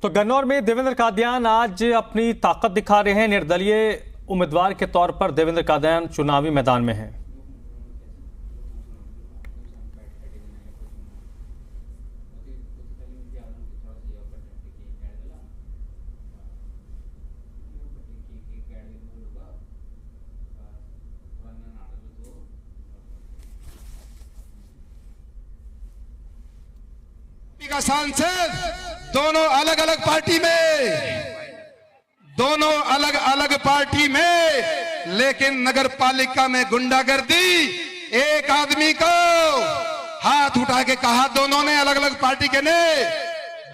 तो गन्नौर में देवेंद्र कादियान आज अपनी ताकत दिखा रहे हैं। निर्दलीय उम्मीदवार के तौर पर देवेंद्र कादियान चुनावी मैदान में हैं। का सांसद दोनों अलग अलग पार्टी में, लेकिन नगर पालिका में गुंडागर्दी। एक आदमी को हाथ उठा के कहा, दोनों ने अलग अलग पार्टी के ने,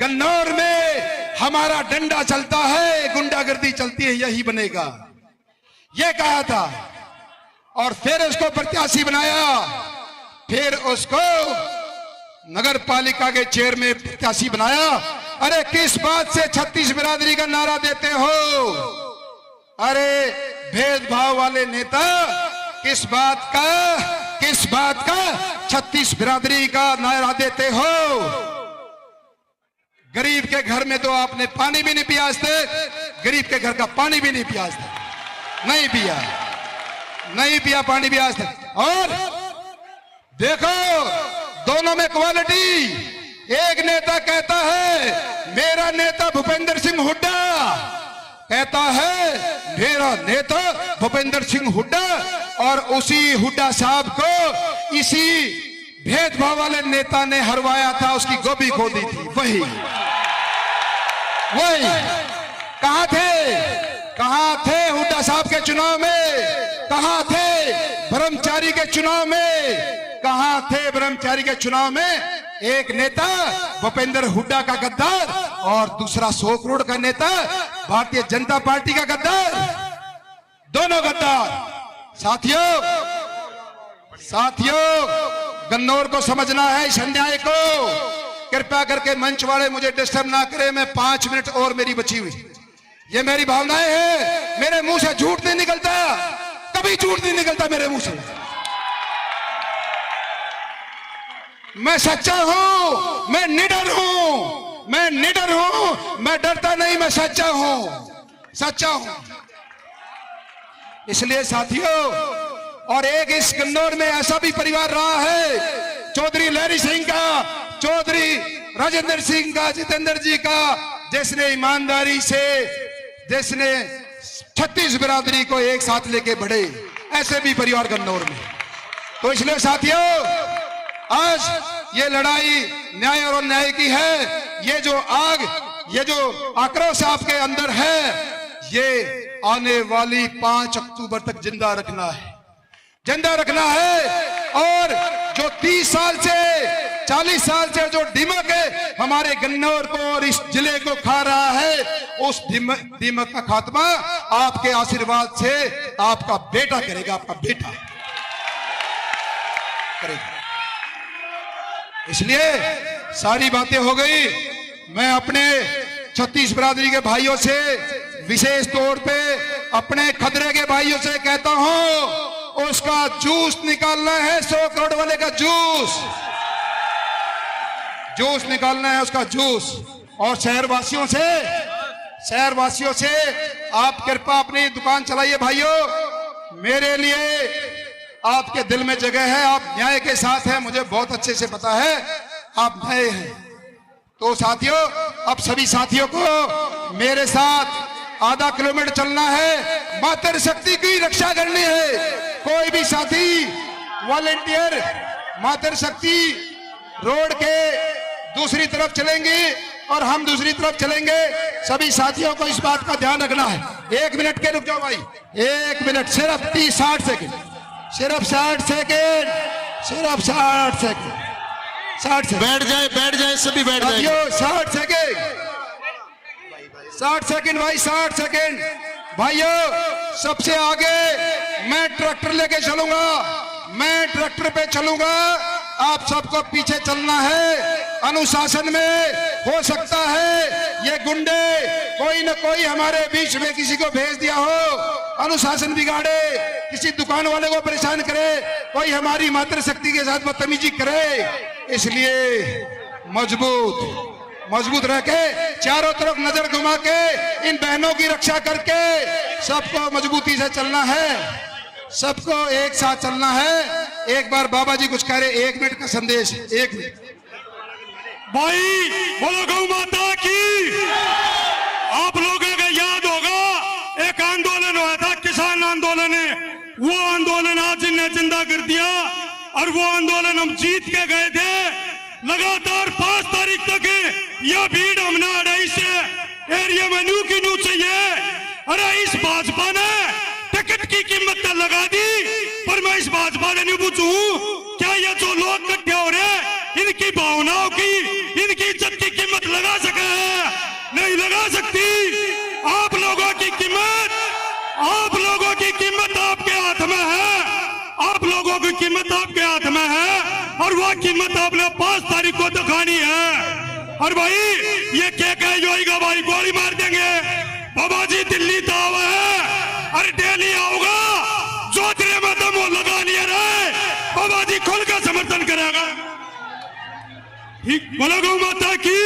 गन्नौर में हमारा डंडा चलता है, गुंडागर्दी चलती है, यही बनेगा, ये कहा था। और फिर उसको प्रत्याशी बनाया, फिर उसको नगर पालिका के चेयर में प्रत्याशी बनाया। अरे किस बात से 36 बिरादरी का नारा देते हो? अरे भेदभाव वाले नेता, किस बात का 36 बिरादरी का नारा देते हो? गरीब के घर में तो आपने पानी भी नहीं पिया आज तक, गरीब के घर का पानी भी नहीं पिया आज तक, नहीं पिया पानी भी आज तक। और देखो दोनों में क्वालिटी। एक नेता कहता है, मेरा नेता भूपेंद्र सिंह हुड्डा कहता है, मेरा नेता भूपेंद्र सिंह हुड्डा, और उसी हुड्डा साहब को इसी भेदभाव वाले नेता ने हरवाया था, उसकी गोभी खो दी थी। वही कहां थे हुड्डा साहब के चुनाव में? कहां थे ब्रह्मचारी के चुनाव में? कहां थे ब्रह्मचारी के चुनाव में? एक नेता भूपेंद्र हुड्डा का गद्दार और दूसरा 100 करोड़ का नेता भारतीय जनता पार्टी का गद्दार, दोनों गद्दार। साथियों गन्नौर को समझना है इस अन्याय को। कृपया करके मंच वाले मुझे डिस्टर्ब ना करें, मैं 5 मिनट और मेरी बची हुई, ये मेरी भावनाएं हैं। मेरे मुंह से झूठ नहीं निकलता, कभी झूठ नहीं निकलता मेरे मुंह से। मैं सच्चा हूं, मैं निडर हूं, मैं डरता नहीं, मैं सच्चा हूं। इसलिए साथियों, और एक इस गन्नौर में ऐसा भी परिवार रहा है, चौधरी लहरी सिंह का, चौधरी राजेंद्र सिंह का, जितेंद्र जी का, जिसने ईमानदारी से 36 बिरादरी को एक साथ लेके बढ़े, ऐसे भी परिवार गन्नौर में। तो इसलिए साथियों, आज ये लड़ाई न्याय और अन्याय की है। ये जो आग, ये जो आक्रोश आपके अंदर है, ये आने वाली 5 अक्टूबर तक जिंदा रखना है। और जो 30 साल से 40 साल से जो दीमक है हमारे गन्नौर को और इस जिले को खा रहा है, उस दीमक का खात्मा आपके आशीर्वाद से आपका बेटा करेगा, आपका बेटा करेगा। इसलिए सारी बातें हो गई। मैं अपने 36 बिरादरी के भाइयों से, विशेष तौर पे अपने खदरे के भाइयों से कहता हूं, उसका जूस निकालना है, 100 करोड़ वाले का जूस निकालना है, उसका जूस। और शहरवासियों से आप कृपया अपनी दुकान चलाइए भाइयों। मेरे लिए आपके दिल में जगह है, आप न्याय के साथ हैं, मुझे बहुत अच्छे से पता है आप न्याय हैं। तो साथियों, अब सभी साथियों को मेरे साथ आधा किलोमीटर चलना है, मातृ शक्ति की रक्षा करनी है। कोई भी साथी वॉलेंटियर मातृ शक्ति रोड के दूसरी तरफ चलेंगे और हम दूसरी तरफ चलेंगे। सभी साथियों को इस बात का ध्यान रखना है। 1 मिनट के रुक जाओ भाई, 1 मिनट, सिर्फ 60 सेकेंड, सिर्फ 60 सेकेंड। 60 बैठ जाए सभी, बैठ जाए। 60 सेकेंड, 60 सेकेंड भाई, 60 सेकेंड। भाइयों, सबसे आगे मैं ट्रैक्टर लेके चलूंगा, मैं ट्रैक्टर पे चलूंगा, आप सबको पीछे चलना है। अनुशासन में हो सकता है ये गुंडे कोई न कोई हमारे बीच में किसी को भेज दिया हो, अनुशासन बिगाड़े, किसी दुकान वाले को परेशान करे, कोई हमारी मातृ शक्ति के साथ बदतमीजी करे। इसलिए मजबूत रह के, चारों तरफ नजर घुमा के, इन बहनों की रक्षा करके सबको मजबूती से चलना है, सबको एक साथ चलना है। एक बार बाबा जी कुछ कह रहे, 1 मिनट का संदेश, 1 मिनट। भाई बोलो गौ माता की। आप लोगों को याद होगा एक आंदोलन हुआ था, किसान आंदोलन है, वो आंदोलन आज इन्हें जिंदा कर दिया और वो आंदोलन हम जीत के गए थे। लगातार 5 तारीख तक यह भीड़ हमने अढ़ाई से एरिया में न्यू की न्यू चाहिए। अरे इस भाजपा ने टिकट की कीमत तो लगा दी, पर मैं इस भाजपा ने नहीं पूछूं क्या ये जो लोग इकट्ठे हो रहे इनकी भावनाओं की, इनकी इज्जत की कीमत लगा सके है? नहीं लगा सकती। आप लोगों की कीमत, आप लोगों की कीमत आपके हाथ में है, आप लोगों की कीमत आपके हाथ में है और वह कीमत आपने 5 तारीख को दिखानी है। और भाई ये क्या कह जाएगा, भाई गोली मार देंगे। बाबा जी दिल्ली तो आवा है, अरे दिल्ली आओगा, जोतरे में दम लगा लिया रहे, बाबा जी खुल का समर्थन करेगा। ठीक बोलो गौ माता की।